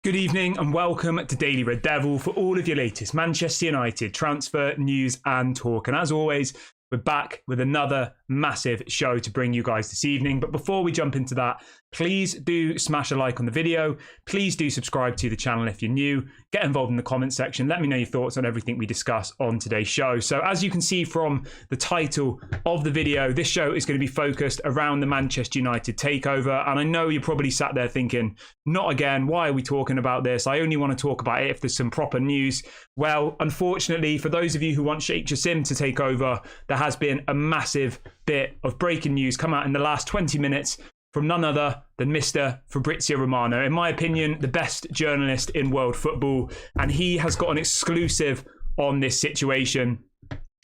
Good evening and welcome to Daily Red Devil for all of your latest Manchester United transfer news and talk. And as always, we're back with another massive show to bring you guys this evening. But before we jump into that, please do smash a like on the video. Please do subscribe to the channel if you're new. Get involved in the comments section. Let me know your thoughts on everything we discuss on today's show. So as you can see from the title of the video, this show is going to be focused around the Manchester United takeover. And I know you're probably sat there thinking, not again, why are we talking about this? I only want to talk about it if there's some proper news. Well, unfortunately, for those of you who want Sheikh Jassim to take over, there has been a massive bit of breaking news come out in the last 20 minutes from none other than Mr. Fabrizio Romano. In my opinion, the best journalist in world football. And he has got an exclusive on this situation.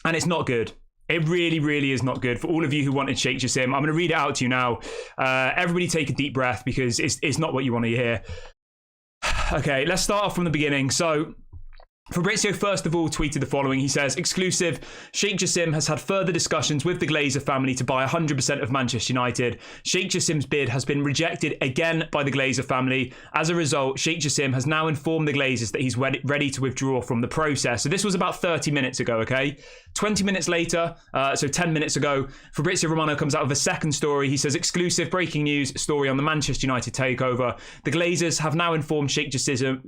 And it's not good. It really, really is not good for all of you who wanted Sheikh Jassim. I'm going to read it out to you now. Everybody take a deep breath because it's not what you want to hear. Okay, let's start off from the beginning. So Fabrizio first of all tweeted the following. He says, exclusive, Sheikh Jassim has had further discussions with the Glazer family to buy 100% of Manchester United. Sheikh Jassim's bid has been rejected again by the Glazer family. As a result, Sheikh Jassim has now informed the Glazers that he's ready to withdraw from the process. So this was about 30 minutes ago, okay? 20 minutes later, so 10 minutes ago, Fabrizio Romano comes out with a second story. He says, exclusive breaking news story on the Manchester United takeover. The Glazers have now informed Sheikh Jassim.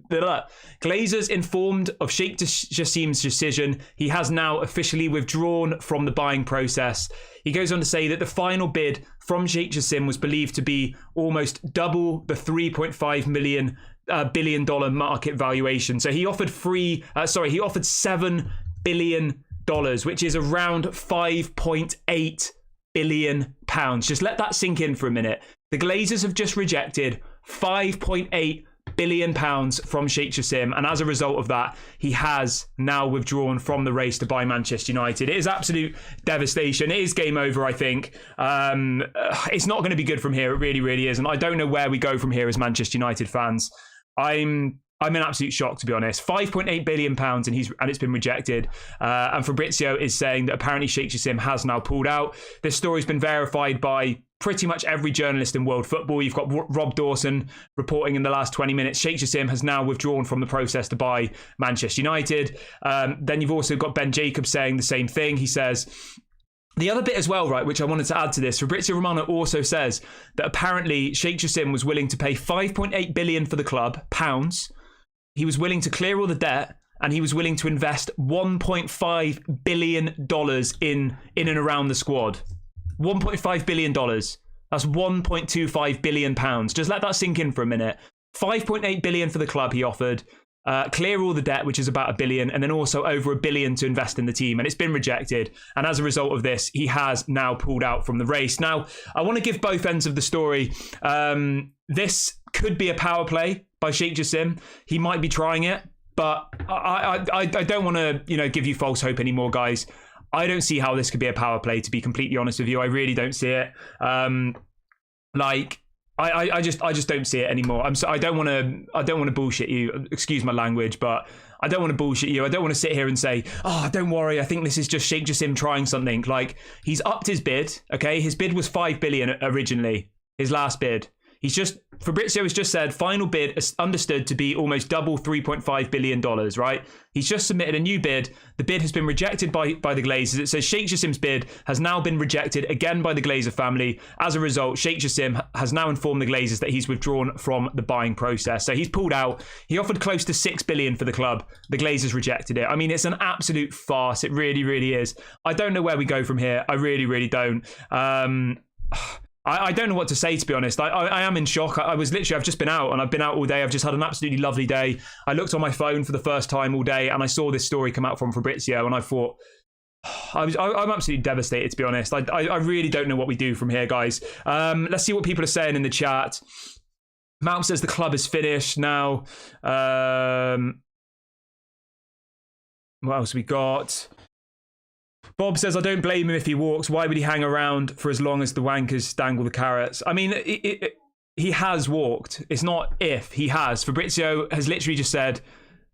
Glazers informed of Sheikh Jassim's decision. He has now officially withdrawn from the buying process. He goes on to say that the final bid from Sheikh Jassim was believed to be almost double the $3.5 billion market valuation. So he offered $7 billion, which is around 5.8 billion pounds. Just let that sink in for a minute. The Glazers have just rejected 5.8 billion pounds from Sheikh Jassim, and as a result of that, he has now withdrawn from the race to buy Manchester United. It is absolute devastation. It is game over, I think. It's not going to be good from here. It really, really is, and I don't know where we go from here as Manchester United fans. I'm in absolute shock, to be honest. 5.8 billion pounds, and it's been rejected. And Fabrizio is saying that apparently Sheikh Jassim has now pulled out. This story's been verified by pretty much every journalist in world football. You've got Rob Dawson reporting in the last 20 minutes. Sheikh Jassim has now withdrawn from the process to buy Manchester United. Then you've also got Ben Jacobs saying the same thing. He says, the other bit as well, right, which I wanted to add to this, Fabrizio Romano also says that apparently Sheikh Jassim was willing to pay 5.8 billion for the club, pounds. He was willing to clear all the debt, and he was willing to invest $1.5 billion in and around the squad. $1.5 billion. That's 1.25 billion pounds. Just let that sink in for a minute. 5.8 billion for the club he offered. Clear all the debt, which is about $1 billion, and then also over $1 billion to invest in the team, and it's been rejected. And as a result of this, he has now pulled out from the race. Now, I want to give both ends of the story. This could be a power play by Sheikh Jassim. He might be trying it, but I don't want to give you false hope anymore, guys. I don't see how this could be a power play, to be completely honest with you. I really don't see it. I just don't see it anymore. I don't want to bullshit you. Excuse my language, but I don't want to bullshit you. I don't want to sit here and say, oh, don't worry, I think this is just Sheikh Jassim trying something. Like, he's upped his bid, okay? His bid was 5 billion originally, his last bid. Fabrizio has just said final bid is understood to be almost double $3.5 billion, right? He's just submitted a new bid. The bid has been rejected by the Glazers. It says Sheikh Jassim's bid has now been rejected again by the Glazer family. As a result, Sheikh Jassim has now informed the Glazers that he's withdrawn from the buying process. So he's pulled out. He offered close to 6 billion for the club. The Glazers rejected it. I mean, it's an absolute farce. It really, really is. I don't know where we go from here. I really, really don't. I don't know what to say, to be honest. I am in shock. I've just been out, and I've been out all day. I've just had an absolutely lovely day. I looked on my phone for the first time all day, and I saw this story come out from Fabrizio, and I thought, I'm absolutely devastated, to be honest. I really don't know what we do from here, guys. Let's see what people are saying in the chat. Malcolm says the club is finished now. What else we got? Bob says, I don't blame him if he walks. Why would he hang around for as long as the wankers dangle the carrots? I mean, he has walked. It's not if, he has. Fabrizio has literally just said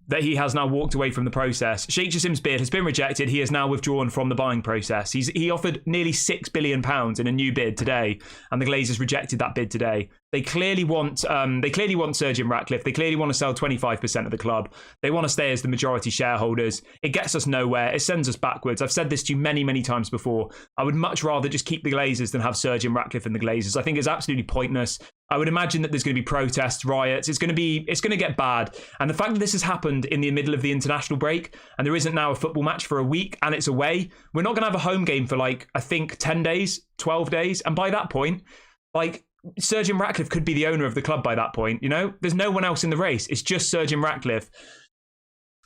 that he has now walked away from the process. Sheikh Jassim's bid has been rejected. He has now withdrawn from the buying process. He offered nearly £6 billion in a new bid today, and the Glazers rejected that bid today. They clearly want Sir Jim Ratcliffe. They clearly want to sell 25% of the club. They want to stay as the majority shareholders. It gets us nowhere. It sends us backwards. I've said this to you many, many times before. I would much rather just keep the Glazers than have Sir Jim Ratcliffe and the Glazers. I think it's absolutely pointless. I would imagine that there's going to be protests, riots. It's going to get bad. And the fact that this has happened in the middle of the international break and there isn't now a football match for a week and it's away, we're not going to have a home game for like, I think 10 days, 12 days. And by that point, like, Sir Jim Ratcliffe could be the owner of the club by that point, you know? There's no one else in the race. It's just Sir Jim Ratcliffe.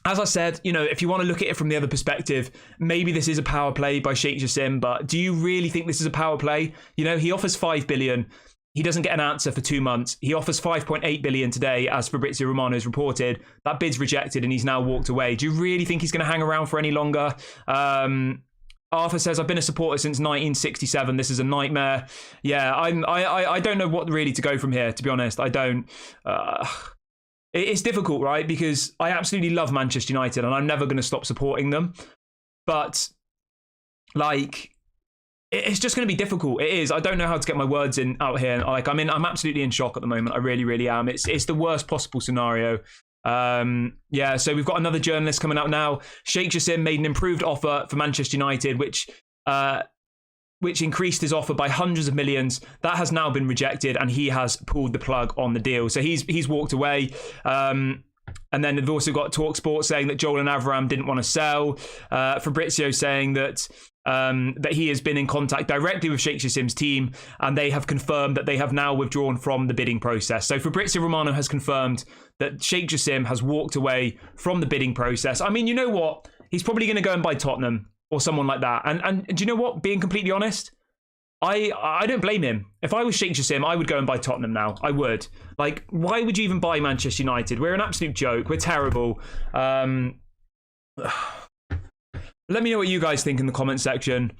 As I said, you know, if you want to look at it from the other perspective, maybe this is a power play by Sheikh Jassim, but do you really think this is a power play? You know, he offers 5 billion. He doesn't get an answer for 2 months. He offers 5.8 billion today, as Fabrizio Romano has reported. That bid's rejected and he's now walked away. Do you really think he's going to hang around for any longer? Arthur says, I've been a supporter since 1967. This is a nightmare. Yeah, I don't know what really to go from here, to be honest. I don't. It's difficult, right? Because I absolutely love Manchester United and I'm never going to stop supporting them. But, like, it's just going to be difficult. It is. I don't know how to get my words out here. Like, I'm absolutely in shock at the moment. I really, really am. It's the worst possible scenario. Yeah, so we've got another journalist coming out now. Sheikh Jassim made an improved offer for Manchester United, which increased his offer by hundreds of millions. That has now been rejected and he has pulled the plug on the deal. So he's walked away. And then they've also got TalkSport saying that Joel and Avram didn't want to sell. Fabrizio saying that he has been in contact directly with Sheikh Jassim's team and they have confirmed that they have now withdrawn from the bidding process. So Fabrizio Romano has confirmed that Sheikh Jassim has walked away from the bidding process. I mean, you know what? He's probably going to go and buy Tottenham or someone like that. And do you know what? Being completely honest, I don't blame him. If I was Sheikh Jassim, I would go and buy Tottenham now. I would. Like, why would you even buy Manchester United? We're an absolute joke. We're terrible. Let me know what you guys think in the comment section.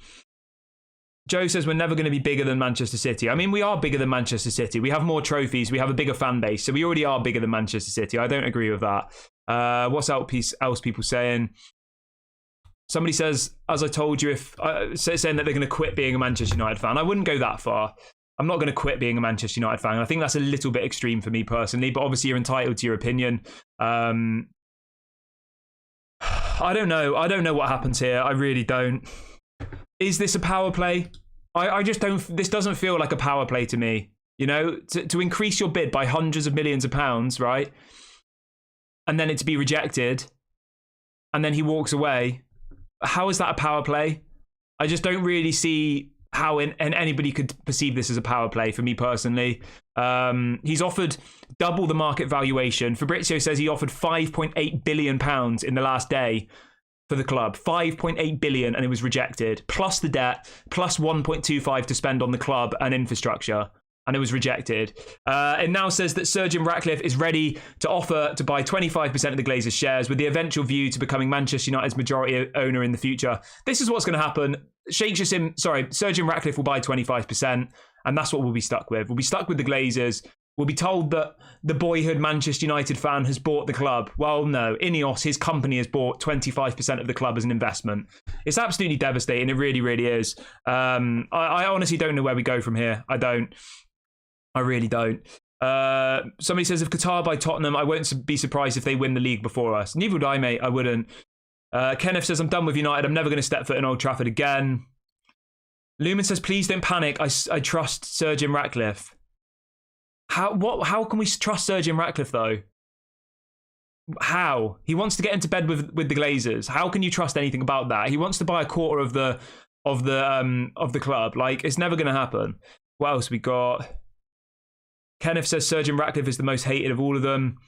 Joe says we're never going to be bigger than Manchester City. I mean, we are bigger than Manchester City. We have more trophies. We have a bigger fan base. So we already are bigger than Manchester City. I don't agree with that. What's else people saying? Somebody says, as I told you, saying that they're going to quit being a Manchester United fan. I wouldn't go that far. I'm not going to quit being a Manchester United fan. I think that's a little bit extreme for me personally, but obviously you're entitled to your opinion. I don't know. I don't know what happens here. I really don't. Is this a power play? I just don't. This doesn't feel like a power play to me. You know, to increase your bid by hundreds of millions of pounds, right? And then it to be rejected, and then he walks away. How is that a power play? I just don't really see how anybody could perceive this as a power play for me personally. He's offered double the market valuation. Fabrizio says he offered £5.8 billion in the last day for the club. 5.8 billion and it was rejected. Plus the debt, plus 1.25 to spend on the club and infrastructure. And it was rejected. It now says that Sir Jim Ratcliffe is ready to offer to buy 25% of the Glazers' shares with the eventual view to becoming Manchester United's majority owner in the future. This is what's going to happen. Sir Jim Ratcliffe will buy 25%, and that's what we'll be stuck with. We'll be stuck with the Glazers. We'll be told that the boyhood Manchester United fan has bought the club. Well, no. Ineos, his company, has bought 25% of the club as an investment. It's absolutely devastating. It really, really is. I honestly don't know where we go from here. I don't. I really don't. Somebody says, if Qatar buy Tottenham, I won't be surprised if they win the league before us. Neither would I, mate. I wouldn't. Kenneth says, I'm done with United. I'm never going to step foot in Old Trafford again. Lumen says, please don't panic. I trust Sir Jim Ratcliffe. How can we trust Sir Jim Ratcliffe, though? How? He wants to get into bed with the Glazers. How can you trust anything about that? He wants to buy a quarter of the club. Like, it's never going to happen. What else we got? Kenneth says Sir Jim Ratcliffe is the most hated of all of them.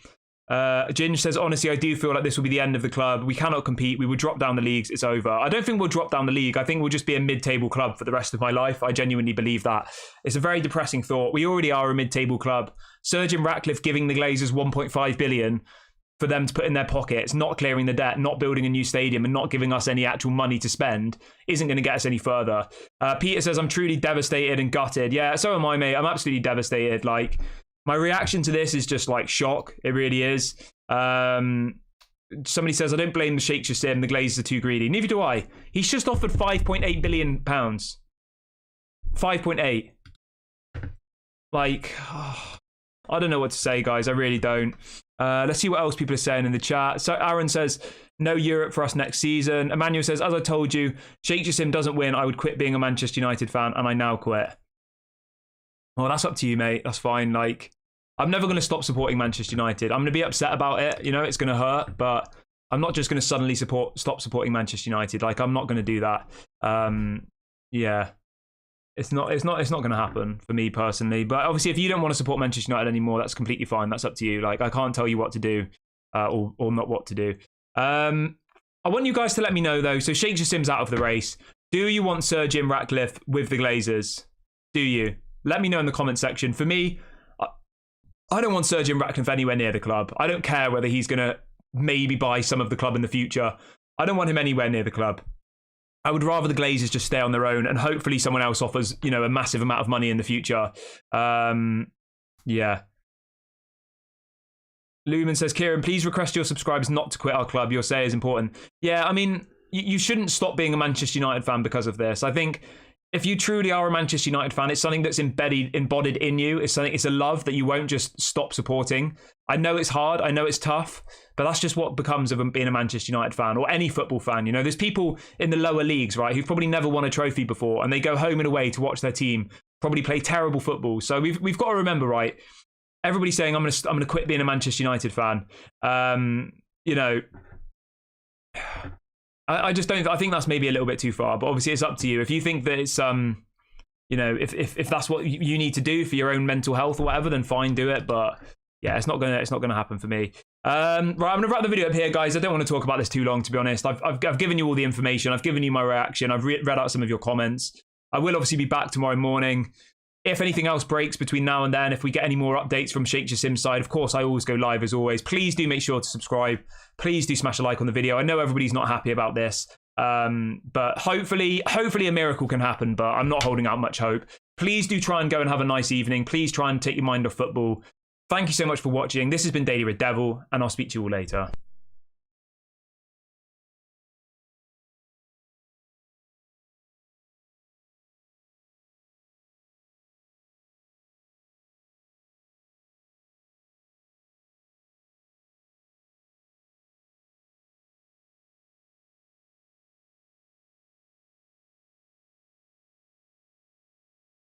Ginge says, honestly, I do feel like this will be the end of the club. We cannot compete. We will drop down the leagues. It's over. I don't think we'll drop down the league. I think we'll just be a mid-table club for the rest of my life. I genuinely believe that. It's a very depressing thought. We already are a mid-table club. Sir Jim Ratcliffe giving the Glazers 1.5 billion for them to put in their pockets, not clearing the debt, not building a new stadium, and not giving us any actual money to spend isn't going to get us any further. Peter says, I'm truly devastated and gutted. Yeah, so am I, mate. I'm absolutely devastated. Like, my reaction to this is just like shock. It really is. Somebody says, I don't blame the Sheikh Jassim. The Glazers are too greedy. Neither do I. He's just offered £5.8 billion. 5.8. Like, I don't know what to say, guys. I really don't. Let's see what else people are saying in the chat. So Aaron says, no Europe for us next season. Emmanuel says, as I told you, Sheikh Jassim doesn't win, I would quit being a Manchester United fan, and I now quit. Well, that's up to you, mate. That's fine. Like, I'm never going to stop supporting Manchester United. I'm going to be upset about it. You know, it's going to hurt, but I'm not just going to suddenly stop supporting Manchester United. Like, I'm not going to do that. Yeah. It's not going to happen for me personally. But obviously, if you don't want to support Manchester United anymore, that's completely fine. That's up to you. Like, I can't tell you what to do or not what to do. I want you guys to let me know, though. So Sheikh Jassim's out of the race. Do you want Sir Jim Ratcliffe with the Glazers? Do you? Let me know in the comment section. For me, I don't want Sir Jim Ratcliffe anywhere near the club. I don't care whether he's going to maybe buy some of the club in the future. I don't want him anywhere near the club. I would rather the Glazers just stay on their own and hopefully someone else offers, you know, a massive amount of money in the future. Yeah. Lumen says, Kieran, please request your subscribers not to quit our club. Your say is important. Yeah, I mean, you shouldn't stop being a Manchester United fan because of this. I think if you truly are a Manchester United fan, it's something that's embodied in you. It's a love that you won't just stop supporting. I know it's hard. I know it's tough, but that's just what becomes of being a Manchester United fan or any football fan. You know, there's people in the lower leagues, right, who've probably never won a trophy before, and they go home and away to watch their team probably play terrible football. So we've got to remember, right? Everybody's saying I'm gonna quit being a Manchester United fan. You know, I just don't. I think that's maybe a little bit too far. But obviously, it's up to you. If you think that it's you know, if that's what you need to do for your own mental health or whatever, then fine, do it. But yeah, it's not gonna happen for me. Right, I'm gonna wrap the video up here, guys. I don't want to talk about this too long, to be honest. I've given you all the information. I've given you my reaction. I've read out some of your comments. I will obviously be back tomorrow morning. If anything else breaks between now and then, if we get any more updates from Sheikh Jassim's side, of course, I always go live as always. Please do make sure to subscribe. Please do smash a like on the video. I know everybody's not happy about this, but hopefully a miracle can happen, but I'm not holding out much hope. Please do try and go and have a nice evening. Please try and take your mind off football. Thank you so much for watching. This has been Daily Red Devil, and I'll speak to you all later.